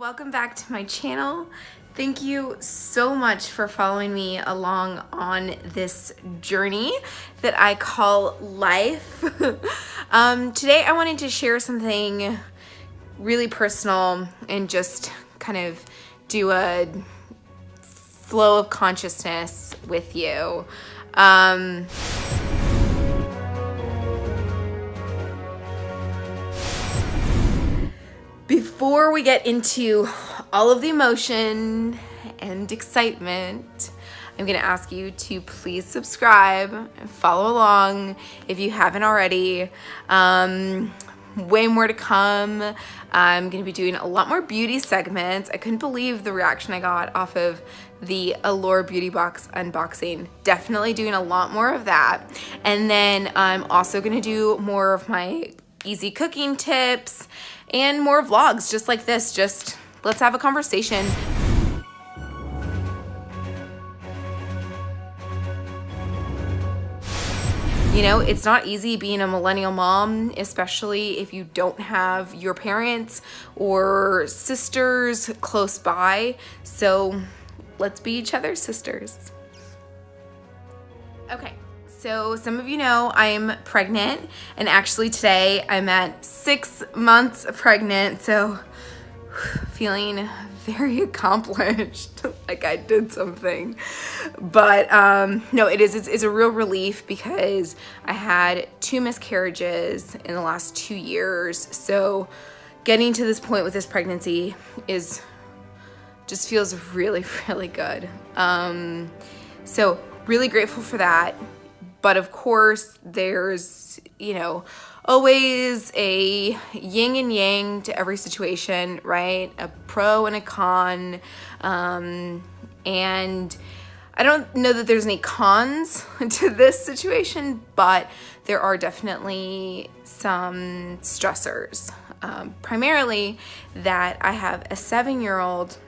Welcome back to my channel. Thank you so much for following me along on this journey that I call life. Today I wanted to share something really personal and just kind of do a flow of consciousness with you. Before we get into all of the emotion and excitement, I'm going to ask you to please subscribe and follow along if you haven't already. Way more to come. I'm going to be doing a lot more beauty segments. I couldn't believe the reaction I got off of the Allure Beauty Box unboxing. Definitely doing a lot more of that. And then I'm also going to do more of my easy cooking tips and more vlogs just like this. Just let's have a conversation. You know, it's not easy being a millennial mom, especially if you don't have your parents or sisters close by. So let's be each other's sisters. Okay. So some of you know I'm pregnant, and actually today I'm at 6 months pregnant, so feeling very accomplished, like I did something. But no, it's a real relief because I had 2 miscarriages in the last 2 years. So getting to this point with this pregnancy just feels really, really good. So really grateful for that. But of course, there's, always a yin and yang to every situation, right? A pro and a con. And I don't know that there's any cons to this situation, but there are definitely some stressors. Primarily that I have a 7-year-old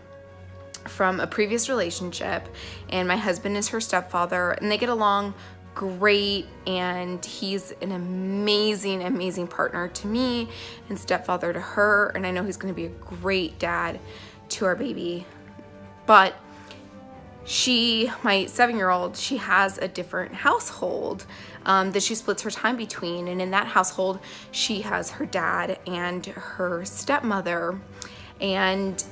from a previous relationship, and my husband is her stepfather, and they get along great, and he's an amazing partner to me and stepfather to her, and I know he's going to be a great dad to our baby. But my 7-year-old, she has a different household that she splits her time between, and in that household she has her dad and her stepmother, and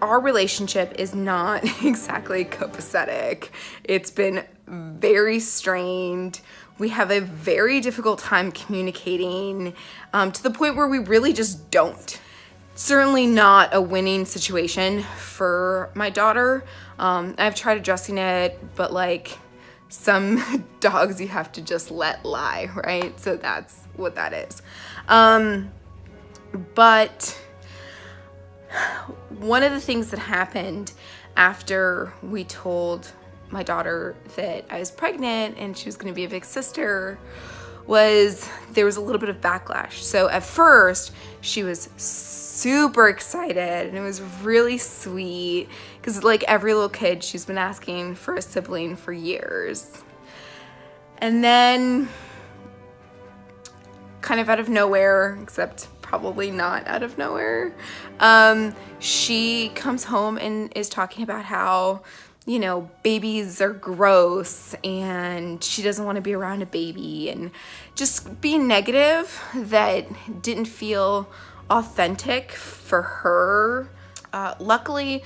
our relationship is not exactly copacetic. It's been very strained. We have a very difficult time communicating to the point where we really just don't. Certainly not a winning situation for my daughter. I've tried addressing it, but like some dogs you have to just let lie, right? So that's what that is. But one of the things that happened after we told my daughter that I was pregnant and she was going to be a big sister was there was a little bit of backlash. So at first she was super excited, and it was really sweet because like every little kid, she's been asking for a sibling for years. And then kind of out of nowhere, except probably not out of nowhere, she comes home and is talking about how, babies are gross and she doesn't want to be around a baby, and just being negative that didn't feel authentic for her. Luckily,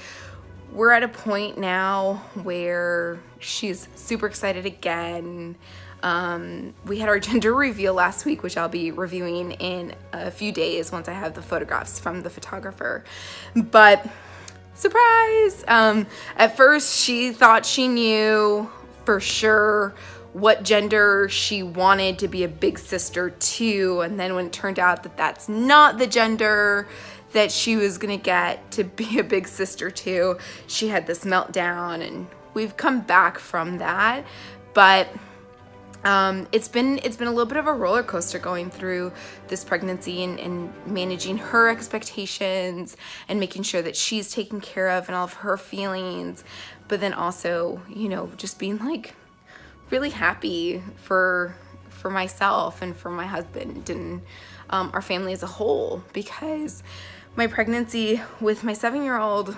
we're at a point now where she's super excited again. We had our gender reveal last week, which I'll be reviewing in a few days once I have the photographs from the photographer. But surprise! At first she thought she knew for sure what gender she wanted to be a big sister to, and then when it turned out that that's not the gender that she was gonna get to be a big sister to, she had this meltdown, and we've come back from that. But it's been a little bit of a roller coaster going through this pregnancy and managing her expectations and making sure that she's taken care of and all of her feelings, but then also, just being like really happy for myself and for my husband and our family as a whole, because my pregnancy with my 7-year-old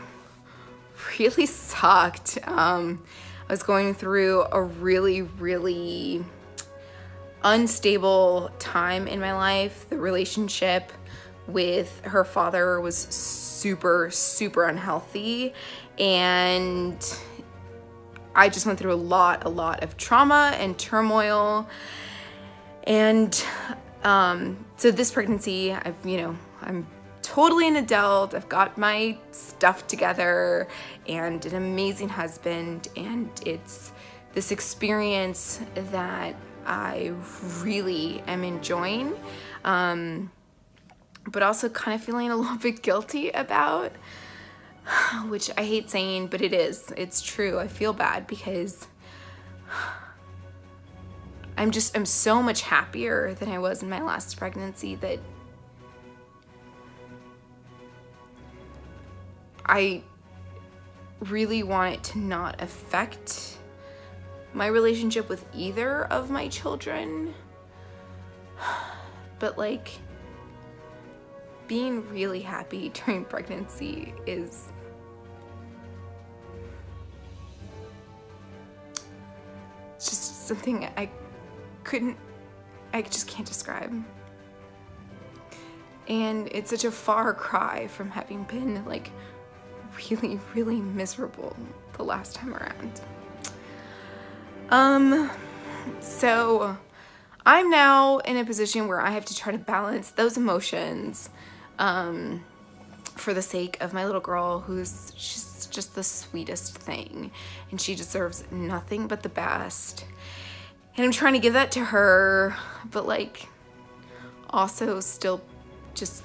really sucked. I was going through a really unstable time in my life. The relationship with her father was super unhealthy, and I just went through a lot of trauma and turmoil. And so this pregnancy, I'm totally an adult. I've got my stuff together and an amazing husband, and it's this experience that I really am enjoying, but also kind of feeling a little bit guilty about, which I hate saying, but it's true. I feel bad because I'm so much happier than I was in my last pregnancy that I really want it to not affect my relationship with either of my children. But like, being really happy during pregnancy is just something I just can't describe. And it's such a far cry from having been like really miserable the last time around. So I'm now in a position where I have to try to balance those emotions, for the sake of my little girl, she's just the sweetest thing, and she deserves nothing but the best. And I'm trying to give that to her, but like also still just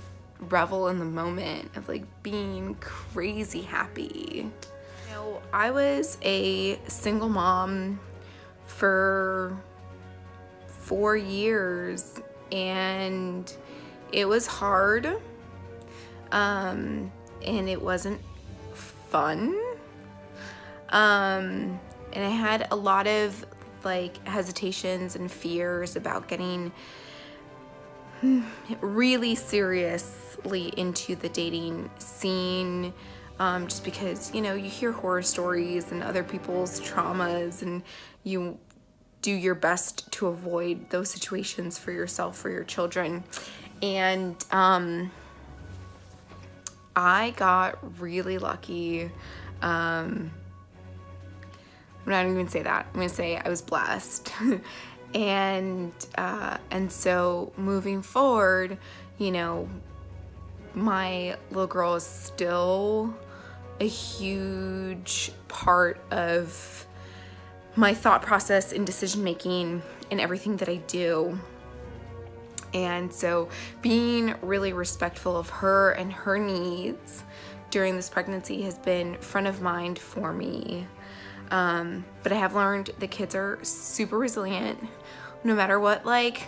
revel in the moment of like being crazy happy. I was a single mom for 4 years, and it was hard, and it wasn't fun, and I had a lot of like hesitations and fears about getting really seriously into the dating scene, just because you hear horror stories and other people's traumas, and you do your best to avoid those situations for yourself, for your children. And I got really lucky. I'm not even gonna say that. I'm gonna say I was blessed. And so moving forward, my little girl is still a huge part of my thought process and decision making in everything that I do. And so being really respectful of her and her needs during this pregnancy has been front of mind for me. But I have learned that kids are super resilient. No matter what like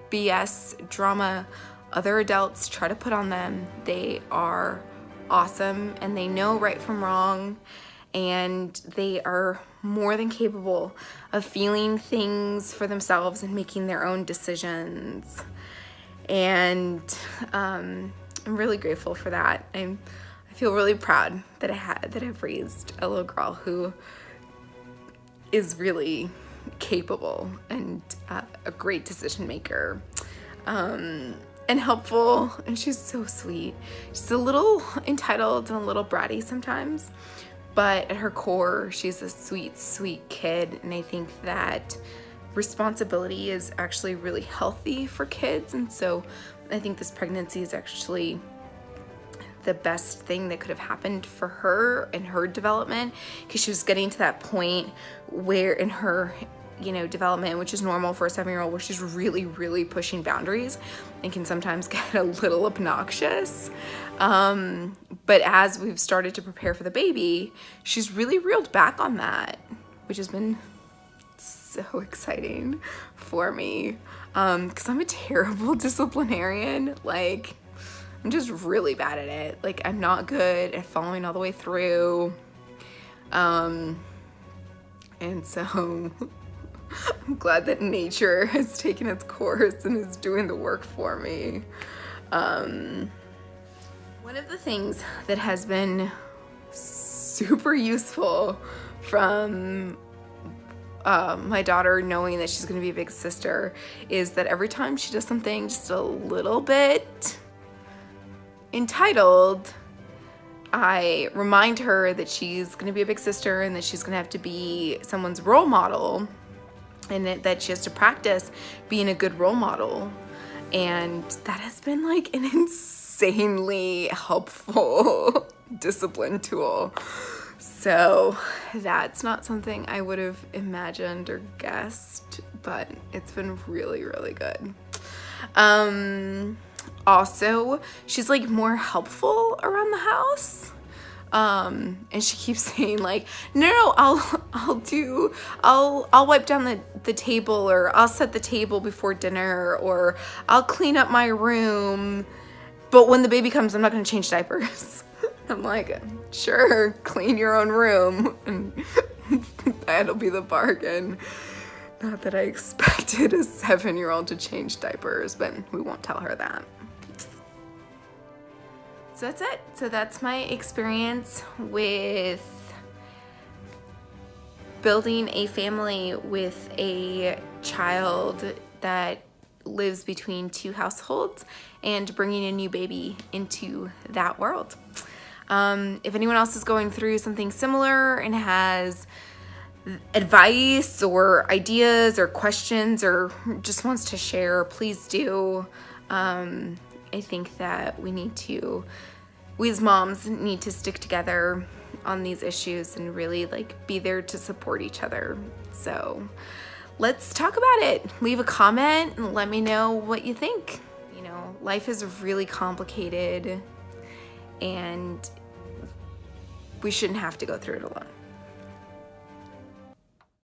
BS drama other adults try to put on them, they are awesome, and they know right from wrong, and they are more than capable of feeling things for themselves and making their own decisions. And I'm really grateful for that. I feel really proud that I've raised a little girl who is really capable and a great decision maker, and helpful, and she's so sweet. She's a little entitled and a little bratty sometimes, but at her core, she's a sweet kid. And I think that responsibility is actually really healthy for kids. And so I think this pregnancy is actually the best thing that could have happened for her and her development, because she was getting to that point where in her development, which is normal for a 7-year-old, where she's really pushing boundaries and can sometimes get a little obnoxious. But as we've started to prepare for the baby, she's really reeled back on that, which has been so exciting for me. Because I'm a terrible disciplinarian. Like, I'm just really bad at it. Like, I'm not good at following all the way through. And so I'm glad that nature has taken its course and is doing the work for me. One of the things that has been super useful from my daughter knowing that she's going to be a big sister is that every time she does something just a little bit entitled, I remind her that she's going to be a big sister and that she's going to have to be someone's role model, and that she has to practice being a good role model. And that has been like an insanely helpful discipline tool. So that's not something I would have imagined or guessed, but it's been really, really good. Also, she's like more helpful around the house. And she keeps saying like, no, I'll wipe down the table, or I'll set the table before dinner, or I'll clean up my room. But when the baby comes, I'm not going to change diapers. I'm like, sure, clean your own room. And that'll be the bargain. Not that I expected a 7-year-old to change diapers, but we won't tell her that. So that's it. So that's my experience with building a family with a child that lives between 2 households and bringing a new baby into that world. If anyone else is going through something similar and has advice or ideas or questions or just wants to share, please do. I think that we as moms need to stick together on these issues and really like be there to support each other. So let's talk about it. Leave a comment and let me know what you think. You know, life is really complicated and we shouldn't have to go through it alone.